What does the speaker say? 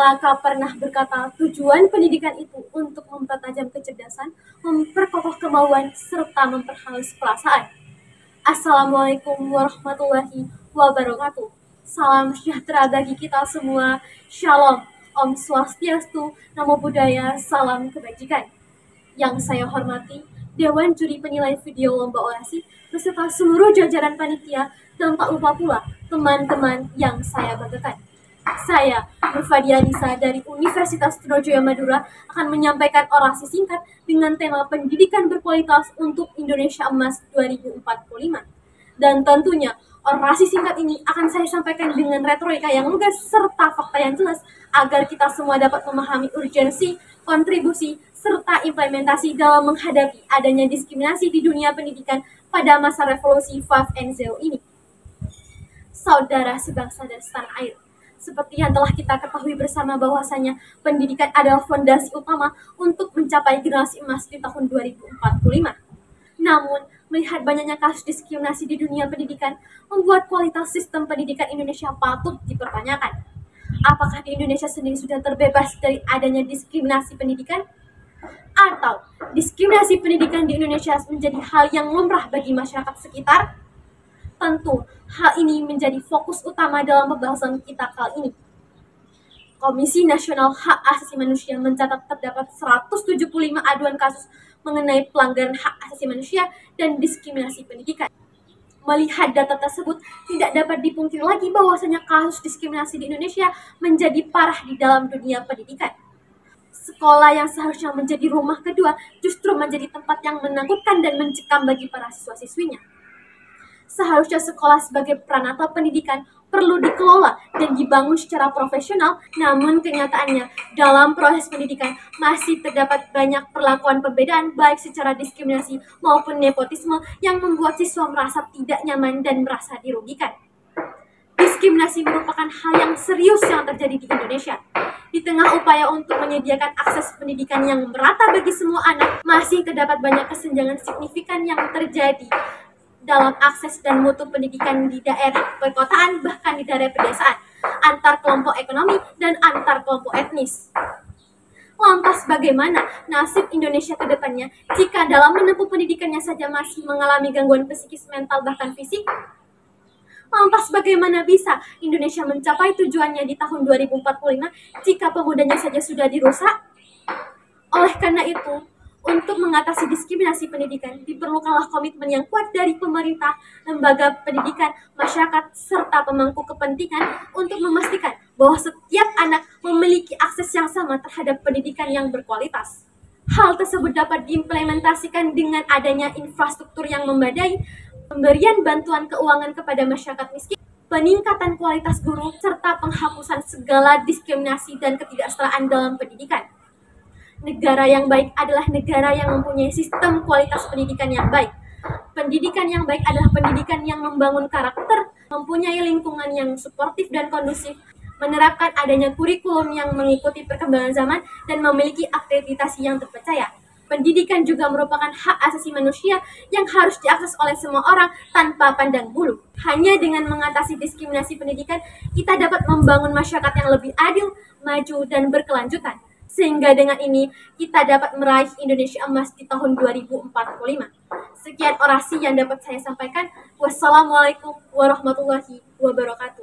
Manakah pernah berkata tujuan pendidikan itu untuk mempertajam kecerdasan, memperkokoh kemauan, serta memperhalus perasaan? Assalamualaikum warahmatullahi wabarakatuh. Salam sejahtera bagi kita semua. Shalom. Om Swastiastu, Namo Buddhaya, salam kebajikan. Yang saya hormati Dewan Juri Penilai Video Lomba Orasi beserta seluruh jajaran panitia, dan tak lupa pula teman-teman yang saya banggakan. Saya, Nurfadia Nisa dari Universitas Trunojoyo Madura, akan menyampaikan orasi singkat dengan tema pendidikan berkualitas untuk Indonesia Emas 2045. Dan tentunya, orasi singkat ini akan saya sampaikan dengan retorika yang lugas serta fakta yang jelas agar kita semua dapat memahami urgensi, kontribusi, serta implementasi dalam menghadapi adanya diskriminasi di dunia pendidikan pada masa revolusi 5.0 ini. Saudara sebangsa dan setanah air, seperti yang telah kita ketahui bersama bahwasanya pendidikan adalah fondasi utama untuk mencapai generasi emas di tahun 2045. Namun, melihat banyaknya kasus diskriminasi di dunia pendidikan, membuat kualitas sistem pendidikan Indonesia patut dipertanyakan. Apakah di Indonesia sendiri sudah terbebas dari adanya diskriminasi pendidikan? Atau diskriminasi pendidikan di Indonesia menjadi hal yang lumrah bagi masyarakat sekitar? Tentu, hal ini menjadi fokus utama dalam pembahasan kita kali ini. Komisi Nasional Hak Asasi Manusia mencatat terdapat 175 aduan kasus mengenai pelanggaran hak asasi manusia dan diskriminasi pendidikan. Melihat data tersebut, tidak dapat dipungkiri lagi bahwasanya kasus diskriminasi di Indonesia menjadi parah di dalam dunia pendidikan. Sekolah yang seharusnya menjadi rumah kedua justru menjadi tempat yang menakutkan dan mencekam bagi para siswa-siswinya. Seharusnya sekolah sebagai peranata pendidikan perlu dikelola dan dibangun secara profesional, namun kenyataannya dalam proses pendidikan masih terdapat banyak perlakuan perbedaan baik secara diskriminasi maupun nepotisme yang membuat siswa merasa tidak nyaman dan merasa dirugikan. Diskriminasi merupakan hal yang serius yang terjadi di Indonesia. Di tengah upaya untuk menyediakan akses pendidikan yang merata bagi semua anak, masih terdapat banyak kesenjangan signifikan yang terjadi dalam akses dan mutu pendidikan di daerah perkotaan, bahkan di daerah pedesaan, antar kelompok ekonomi dan antar kelompok etnis. Lantas bagaimana nasib Indonesia ke depannya jika dalam menempuh pendidikannya saja masih mengalami gangguan psikis, mental, bahkan fisik? Lantas bagaimana bisa Indonesia mencapai tujuannya di tahun 2045 jika pemudanya saja sudah dirusak? Oleh karena itu, untuk mengatasi diskriminasi pendidikan, diperlukanlah komitmen yang kuat dari pemerintah, lembaga pendidikan, masyarakat, serta pemangku kepentingan untuk memastikan bahwa setiap anak memiliki akses yang sama terhadap pendidikan yang berkualitas. Hal tersebut dapat diimplementasikan dengan adanya infrastruktur yang memadai, pemberian bantuan keuangan kepada masyarakat miskin, peningkatan kualitas guru, serta penghapusan segala diskriminasi dan ketidaksetaraan dalam pendidikan. Negara yang baik adalah negara yang mempunyai sistem kualitas pendidikan yang baik. Pendidikan yang baik adalah pendidikan yang membangun karakter, mempunyai lingkungan yang suportif dan kondusif, menerapkan adanya kurikulum yang mengikuti perkembangan zaman, dan memiliki akreditasi yang terpercaya. Pendidikan juga merupakan hak asasi manusia yang harus diakses oleh semua orang tanpa pandang bulu. Hanya dengan mengatasi diskriminasi pendidikan, kita dapat membangun masyarakat yang lebih adil, maju, dan berkelanjutan. Sehingga dengan ini, kita dapat meraih Indonesia Emas di tahun 2045. Sekian orasi yang dapat saya sampaikan. Wassalamualaikum warahmatullahi wabarakatuh.